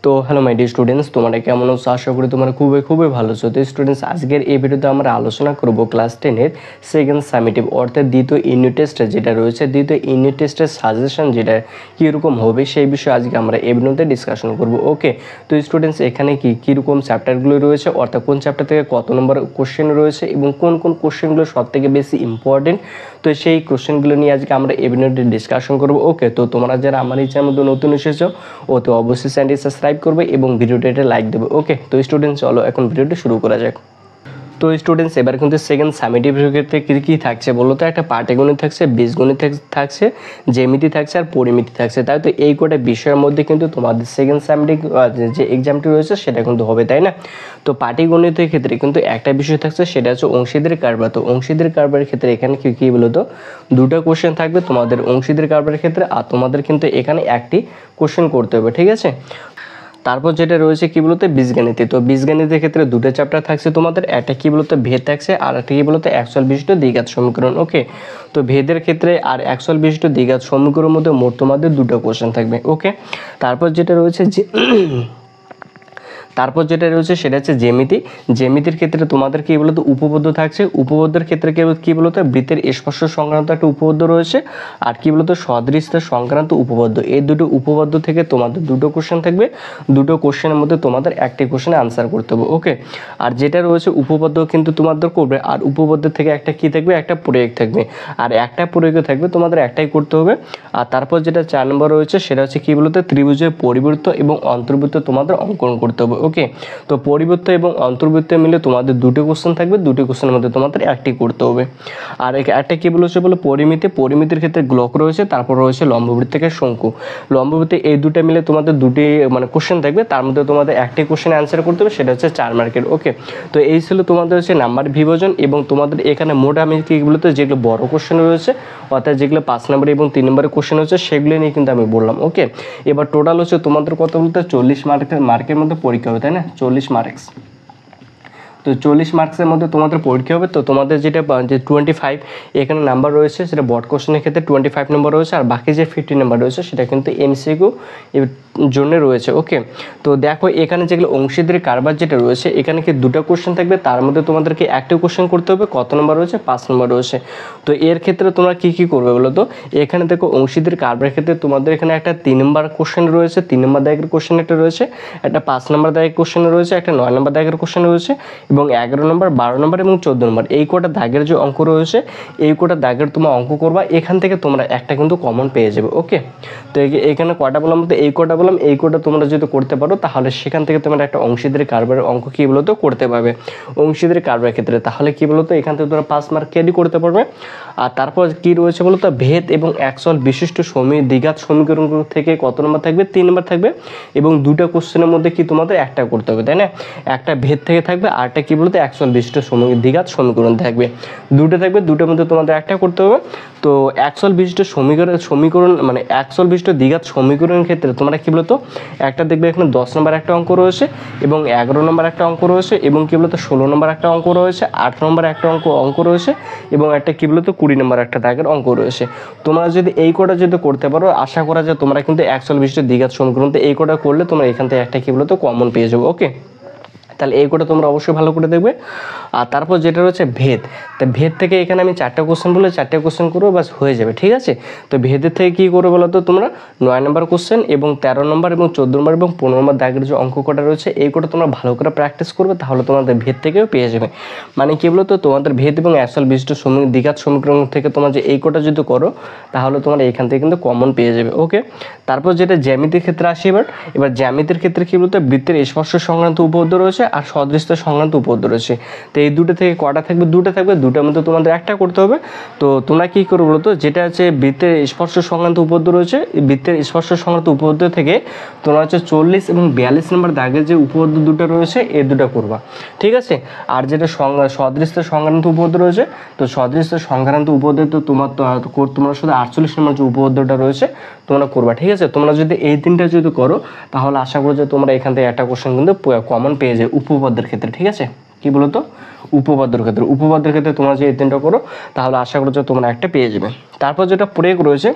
তো hello my dear students, তোমরা কেমন আছো? আশা করি তোমরা খুবই ভালো আছো। তো স্টুডেন্টস, আজকের এই ভিডিওতে আমরা আলোচনা করব ক্লাস 10 এর সেকেন্ড সামেটিভ অর্থাৎ দ্বিতীয় ইউনিট টেস্ট যেটা রয়েছে, দ্বিতীয় ইউনিট টেস্টের সাজেশন যেটা কীরকম হবে সেই বিষয়ে আজকে আমরা এই ভিডিওতে ডিসকাশন করব। ওকে, তো স্টুডেন্টস এখানে কীরকম চ্যাপ্টারগুলো রয়েছে, অর্থাৎ কোন চ্যাপ্টার থেকে কত নম্বর কোশ্চেন রয়েছে এবং কোন কোশ্চেনগুলো সবথেকে বেশি ইম্পর্টেন্ট, তো সেই কোশ্চেনগুলো নিয়ে আজকে আমরা এই ভিডিওতে ডিসকাশন করব। ওকে, তো তোমরা যারা আমার এই চ্যানেল মধ্যে নতুন এসেছো ও তো অবশ্যই চ্যানেলটি সাবস্ক্রাইব করবে এবং ভিডিওটা লাইক দেবে। ওকে, তো স্টুডেন্টস চলো এখন ভিডিওটা শুরু করা যাক। তো স্টুডেন্টস এবার কিন্তু সেকেন্ড সামেটিভ ক্ষেত্রে কী থাকছে বলো তো? একটা পাটিগণিত থাকছে, বীজগণিত থাকছে, জ্যামিতি থাকছে আর পরিমিতি থাকছে, তাই তো এই কটা বিষয়ের মধ্যে কিন্তু তোমাদের সেকেন্ড সামেটিভ যে এক্সামটি রয়েছে সেটা কিন্তু হবে, তাই না? তো পাটিগণিতের ক্ষেত্রে কিন্তু একটা বিষয় থাকছে, সেটা হচ্ছে অংশীদারি কারবার। তো অংশীদারি কারবারের ক্ষেত্রে এখানে কী বলো তো, দুটো কোশ্চেন থাকবে তোমাদের অংশীদারি কারবারের ক্ষেত্রে, আর তোমাদের কিন্তু এখানে একটি কোশ্চেন করতে হবে, ঠিক আছে? তারপর যেটা রয়েছে কী বলতে, বীজগণিত। তো বীজগণিতের ক্ষেত্রে দুটো চ্যাপ্টার থাকছে তোমাদের, একটা কী বলতে ভেদ থাকছে আর একটা কী বলতে একচল বিশিষ্ট দ্বিঘাত সমীকরণ। ওকে, তো ভেদের ক্ষেত্রে আর একচল বিশিষ্ট দ্বিঘাত সমীকরণের মধ্যে মোট তোমাদের দুটো কোশ্চেন থাকবে। ওকে, তারপর যেটা রয়েছে সেটা হচ্ছে জ্যামিতি। জ্যামিতির ক্ষেত্রে তোমাদের কী বলতো উপপাদ্য থাকছে, উপপাদ্যের ক্ষেত্রে কী বলতো বৃত্তের স্পর্শ সংক্রান্ত একটা উপপাদ্য রয়েছে আর কী বলতো সদৃশ সংক্রান্ত উপপাদ্য। এই দুটো উপপাদ্য থেকে তোমাদের দুটো কোশ্চেন থাকবে, দুটো কোশ্চেনের মধ্যে তোমাদের একটি কোশ্চেনে আনসার করতে হবে। ওকে, আর যেটা রয়েছে উপপাদ্য কিন্তু তোমাদের করবে, আর উপপাদ্যের থেকে একটা কী থাকবে, একটা প্রয়োগ থাকবে, আর একটা প্রয়োগ থাকবে তোমাদের একটাই করতে হবে। আর তারপর যেটা 4 নম্বর রয়েছে সেটা হচ্ছে কী বলতো ত্রিভুজের পরিবৃত্ত এবং অন্তর্বৃত্ত তোমাদের অঙ্কন করতে হবে। ওকে, তো পরিবৃত্ত এবং অন্তর্বৃত্ত মিলে তোমাদের দুটো কোশ্চেন থাকবে, দুটো কোশ্চেনের মধ্যে তোমাদের একটি করতে হবে। আর একটা কী বলেছে বলে পরিমিতি, পরিমিতির ক্ষেত্রে গ্লক রয়েছে, তারপর রয়েছে লম্ববৃত্তিকের শঙ্কু। লম্ববৃত্তি এই দুটো মিলে তোমাদের দুটি কোশ্চেন থাকবে, তার মধ্যে তোমাদের একটি কোশ্চেন অ্যান্সার করতে হবে, সেটা হচ্ছে 4 মার্কের। ওকে, তো এই ছিল তোমাদের হচ্ছে নাম্বার বিভাজন, এবং তোমাদের এখানে মোট আমি কী বলতে যেগুলো বড় কোশ্চেন রয়েছে অর্থাৎ যেগুলো 5 নম্বর এবং 3 নম্বরের কোশ্চেন হচ্ছে সেগুলো নিয়ে কিন্তু আমি বললাম। ওকে, এবার টোটাল হচ্ছে তোমাদের কত বলতে 40 মার্কের মধ্যে পরীক্ষা হবে, তাই না? 40 মার্কস। তো 40 মার্কসের মধ্যে তোমাদের পরীক্ষা হবে। তো তোমাদের যে 25 এখানে নাম্বার রয়েছে সেটা বড় কোশ্চেনের ক্ষেত্রে 25 নম্বর রয়েছে, আর বাকি যে 50 নাম্বার রয়েছে সেটা কিন্তু এমসিকিউ এর জন্য রয়েছে। ওকে, তো দেখো এখানে যেগুলো অংশীদারি কারবার যেটা রয়েছে এখানে কি দুটো কোশ্চেন থাকবে, তার মধ্যে তোমাদেরকে একটা কোশ্চেন করতে হবে। কত নম্বর রয়েছে? 5 নম্বর রয়েছে। তো এর ক্ষেত্রে তোমরা কী করবে বলো তো? এখানে দেখো অংশীদারি কারবারের ক্ষেত্রে তোমাদের এখানে একটা 3 নম্বর কোশ্চেন রয়েছে, 3 নম্বর দাগের কোশ্চেন একটা রয়েছে, একটা 5 নম্বর দাগের কোশ্চেন রয়েছে, একটা 9 নম্বর দাগের কোশ্চেন রয়েছে, এবং 11 নম্বর, 12 নম্বর এবং 14 নম্বর এই কটা দাগের যে অঙ্ক রয়েছে এই কটা দাগের তোমরা অঙ্ক করবা, এখান থেকে তোমরা একটা কিন্তু কমন পেয়ে যাবে। ওকে, তো এখানে কটা বললাম তো, এই কটা বললাম, এই কটা তোমরা যদি করতে পারো তাহলে সেখান থেকে তোমরা একটা অংশীদারি কারবারের অঙ্ক কী বলতো করতে পারবে অংশীদারি কারবারের ক্ষেত্রে। তাহলে কী বলতো এখান থেকে তোমরা 5 মার্ক ক্যারি করতে পারবে। আর তারপর কী রয়েছে বলতো ভেদ এবং একচল বিশিষ্ট দ্বিঘাত সমীকরণগুলো থেকে কত নম্বর থাকবে? 3 নম্বর থাকবে, এবং দুটো কোশ্চেনের মধ্যে কি তোমাদের একটা করতে হবে, তাই না? একটা ভেদ থেকে থাকবে আর একটা কী বলতো একচল বিশিষ্ট দ্বিঘাত সমীকরণ থাকবে, দুটো থাকবে, দুটোর মধ্যে তোমাদের একটা করতে হবে। তো একচল বিশিষ্ট সমীকরণ একচল বিশিষ্ট দ্বিঘাত সমীকরণের ক্ষেত্রে তোমরা কী বলতো একটা দেখবে এখানে 10 নম্বর একটা অঙ্ক রয়েছে, এবং 11 নম্বর একটা অঙ্ক রয়েছে, এবং কী বলতো 16 নম্বর একটা অঙ্ক রয়েছে, 8 নম্বর একটা অঙ্ক রয়েছে, এবং একটা কী বলতো 20 নম্বর একটা দাগের অঙ্ক রয়েছে। তোমরা যদি এই কটা যদি করতে পারো আশা করা যায় তোমরা কিন্তু একচল বিশিষ্ট দ্বিঘাত সমীকরণ এই কটা করলে তোমরা এখান থেকে একটা কী বলতো কমন পেয়ে যাবে। ওকে, তাহলে এই কোটা তোমরা অবশ্যই ভালো করে দেখবে। আর তারপর যেটা রয়েছে ভেদ, তো ভেদ থেকে এখানে আমি 4টা কোশ্চেন বলে 4টে কোশ্চেন করবো, বাস হয়ে যাবে, ঠিক আছে? তো ভেদের থেকে কী করবে বলো তো তোমরা 9 নম্বর কোশ্চেন এবং 13 নম্বর এবং 14 নম্বর এবং 15 নম্বর দাগের যে অঙ্ক কটা রয়েছে এই কোটা তোমরা ভালো করে প্র্যাকটিস করবে, তাহলে তোমাদের ভেদ থেকেও পেয়ে যাবে। কী বলো তো তোমাদের ভেদ এবং একচল বিশিষ্ট দ্বিঘাত সমীকরণ থেকে তোমরা যে এই কোটা যদি করো তাহলে তোমরা এখান থেকে কিন্তু কমন পেয়ে যাবে। ওকে, তারপর যেটা জ্যামিতির ক্ষেত্রে আসি, এবার জ্যামিতির ক্ষেত্রে কী বলতো বৃত্তের স্পর্শ সংক্রান্ত উপপাদ্য রয়েছে আর সদৃশ সংক্রান্ত উপপাদ্য রয়েছে। তো এই দুটো থেকে কটা থাকবে? দুটো থাকবে, দুটোর মধ্যে তোমাদের একটা করতে হবে। তো তোমরা কী করবে বলো তো, যেটা হচ্ছে বৃত্তের স্পর্শ সংক্রান্ত উপপাদ্য রয়েছে, বৃত্তের স্পর্শ সংক্রান্ত উপপাদ্য থেকে তোমরা হচ্ছে 40 এবং 42 নম্বর দাগের যে উপপাদ্য দুটো রয়েছে এই দুটো করবা, ঠিক আছে? আর যেটা সদৃশ সংক্রান্ত উপপাদ্য রয়েছে, তো সদৃশ সংক্রান্ত উপপাদ্য তো তোমরা শুধু 48 নম্বর যে উপপাদ্যটা রয়েছে তোমরা করবা, ঠিক আছে? তোমরা যদি এই তিনটা যদি করো তাহলে আশা করি যে তোমরা এখান থেকে একটা কোশ্চেন কিন্তু কমন পেয়ে যাবে উপপাদ্যের ক্ষেত্রে, ঠিক আছে? কি বলো তো উপপাদ্যের ক্ষেত্রে তোমরা যে এই তিনটা করো তাহলে আশা করি যে তোমরা একটা পেয়ে যাবে। তারপর যেটা প্রয়োগ রয়েছে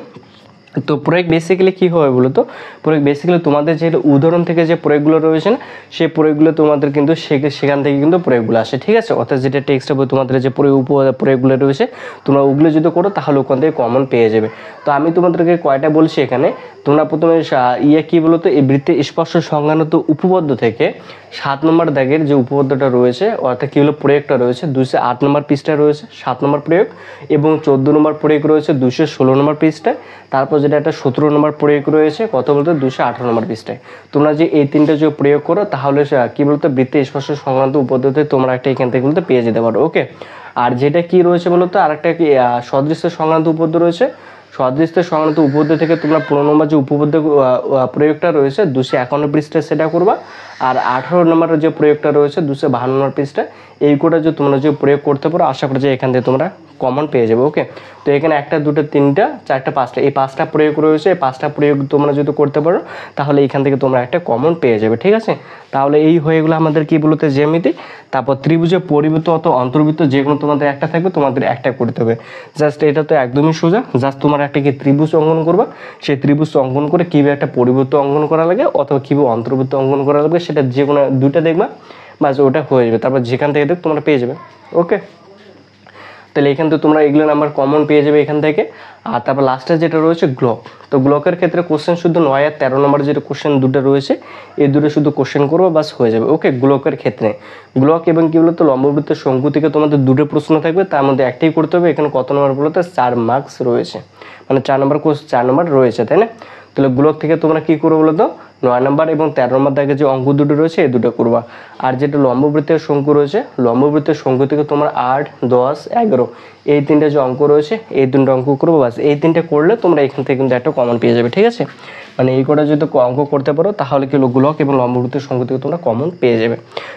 তো প্রয়োগ বেসিক্যালি কী হবে বলো তো, প্রয়োগ বেসিক্যালি তোমাদের যে উদাহরণ থেকে যে প্রয়োগগুলো রয়েছে না, সেই প্রয়োগগুলো তোমাদের কিন্তু সেখান থেকে কিন্তু প্রয়োগগুলো আসে, ঠিক আছে। অর্থাৎ যেটা টেক্সট হবে তোমাদের যে প্রয়োগগুলো রয়েছে তোমরা ওগুলো যদি করো তাহলে ওখান থেকে কমন পেয়ে যাবে। তো আমি তোমাদেরকে কয়টা বলছি এখানে, তোমরা প্রথমে কী বলো তো, এই বৃত্তের স্পর্শ সংজ্ঞানত উপপাদ্য থেকে 7 নম্বর দাগের যে উপপাদ্যটা রয়েছে অর্থাৎ কী হলো প্রয়োগটা রয়েছে 208 নম্বর পৃষ্ঠায় রয়েছে 7 নম্বর প্রয়োগ, এবং 14 নম্বর প্রয়োগ রয়েছে 216 নম্বর পৃষ্ঠায়, তারপর যেটা একটা 17 নম্বর প্রয়োগ রয়েছে কত বলতে 218 নম্বর পৃষ্ঠায়। তোমরা যে এই তিনটে যে প্রয়োগ করো তাহলে কী বলতো বৃত্তের স্পর্শ সংক্রান্ত উপপাদ্যতে তোমরা একটা এখান থেকে বলতে পেয়ে যেতে পারো, ওকে। আর যেটা কি রয়েছে বলতো আরেকটা কি সদৃশ্য সংক্রান্ত উপপাদ্য রয়েছে, সদৃশ্য সংক্রান্ত উপপাদ্য থেকে তোমরা 15 নম্বর যে উপপাদ্য প্রয়োগটা রয়েছে 251 পৃষ্ঠায় সেটা করবা, আর 18 নম্বরের যে প্রয়োগটা রয়েছে 252 নম্বর পৃষ্ঠায়, এই কোটা যে তোমরা যে প্রয়োগ করতে পারো আশা করি যে এখান থেকে তোমরা কমন পেয়ে যাবে, ওকে। তো এখানে 1 2 3 4 5 এই 5টা প্রয়োগ রয়েছে, এই 5টা প্রয়োগ তোমরা যদি করতে পারো তাহলে এখান থেকে তোমরা একটা কমন পেয়ে যাবে, ঠিক আছে। তাহলে এই হয়ে গেলো আমাদের কি বলতে জ্যামিতি। তারপর ত্রিভুজের পরিবৃত্ত অত অন্তর্বৃত্ত যে কোনো তোমাদের একটা থাকবে, তোমাদের একটা করতে হবে। জাস্ট এটা তো একদমই সোজা, জাস্ট তোমার একটা কি ত্রিভুজ অঙ্কন করবা, সেই ত্রিভুজ অঙ্কন করে কীভাবে একটা পরিবৃত্ত অঙ্কন করা লাগে অথবা কীভাবে অন্তর্বৃত্ত অঙ্কন করা লাগবে সেটা যে কোনো দুইটা দেখবা, বাস ওটা হয়ে যাবে। তারপর যেখান থেকে দেখ তোমরা পেয়ে যাবে, ওকে। তাহলে এখান থেকে তোমরা এগুলো নাম্বার কমন পেয়ে যাবে এখান থেকে। আর তারপর লাস্টে যেটা রয়েছে গ্লক, তো গ্লকের ক্ষেত্রে কোশ্চেন শুধু 9 আর 13 নম্বর যেটা কোশ্চেন দুটো রয়েছে এই দুটো শুধু কোশ্চেন করবো বাস হয়ে যাবে, ওকে। গ্লকের ক্ষেত্রে গ্লক এবং কী বলতো লম্ববৃত্তের শঙ্কু থেকে তোমাদের দুটো প্রশ্ন থাকবে, তার মধ্যে একটাই করতে হবে। এখানে কত নম্বর বলতে 4 মার্কস রয়েছে, মানে 4 নম্বর রয়েছে, তাই না। তাহলে গ্লক থেকে তোমরা কী করবো বলো তো 9 নম্বর এবং 13 নম্বর দাগে যে অঙ্ক দুটো রয়েছে এই দুটো করবা। আর যেটা লম্ববৃত্তের শঙ্কু রয়েছে, লম্ববৃত্তের শঙ্কু থেকে তোমার 8 10 11 এই তিনটে যে অঙ্ক রয়েছে এই তিনটে অঙ্ক করবো, বাস এই তিনটে করলে তোমরা এখান থেকে কিন্তু একটা কমন পেয়ে যাবে, ঠিক আছে। মানে এই কটা যদি অঙ্ক করতে পারো তাহলে কি গ্লক এবং লম্ববৃত্তের শঙ্কু থেকে তোমরা কমন পেয়ে যাবে।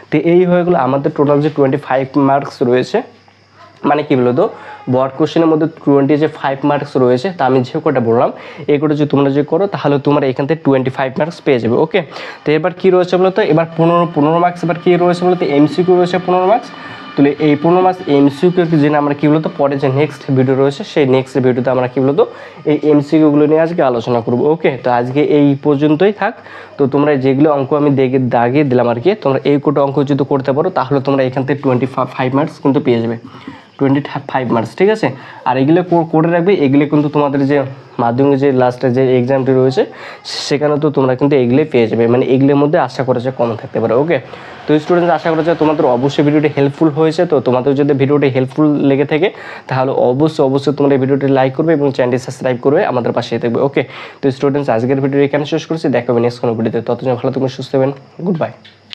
তো এই হয়ে গেলো আমাদের টোটাল যে 25 মার্কস রয়েছে, মানে কী বলো তো বড় কোশ্চেনের মধ্যে 20 যে 5 মার্কস রয়েছে তা আমি যে কটা বললাম এই কটা যদি তোমরা যে করো তাহলে তোমরা এখান থেকে 25 মার্কস পেয়ে যাবে, ওকে। তো এবার কী রয়েছে বলো তো, এবার 15 মার্কস এবার কী রয়েছে বলো তো এমসিকিউ রয়েছে 15 মার্কস। তাহলে এই 15 মার্কস এমসিকিউ জেনে আমরা কী বলতো পরে যে নেক্সট ভিডিও রয়েছে সেই নেক্সট ভিডিওতে আমরা কী বলতো এই এমসিকিউগুলো নিয়ে আজকে আলোচনা করবো, ওকে। তো আজকে এই পর্যন্তই থাক। তো তোমরা যেগুলো অঙ্ক আমি দাগিয়ে দিলাম আর কি, তোমরা এই কোটা অঙ্ক যদি করতে পারো তাহলে তোমরা এখান থেকে 25 মার্কস কিন্তু পেয়ে যাবে, 25 মার্কস, ঠিক আছে। আর এগুলো করে রাখবে, এগুলো কিন্তু তোমাদের যে মাধ্যমিক যে লাস্টে যে এক্সামটি রয়েছে সেখানে তো তোমরা কিন্তু এগুলোই পেয়ে যাবে, মানে এগুলোর মধ্যে আশা করা যায় কমন থাকতে পারে, ওকে। তো স্টুডেন্টস আশা করা যায় তোমাদের অবশ্যই ভিডিওটি হেল্পফুল হয়েছে। তো তোমাদের যদি ভিডিওটি হেল্পফুল লেগে থাকে তাহলে অবশ্যই তোমরা এই ভিডিওটি লাইক করবে এবং চ্যানেলটি সাবস্ক্রাইব করবে, আমাদের পাশে থাকবে, ওকে। তো স্টুডেন্টস আজকের ভিডিও এখানে শেষ করছি, দেখা হবে নেক্সট কোনো ভিডিওতে। ততদিন ভালো থাকবেন, সুস্থ থাকবেন, গুড বাই।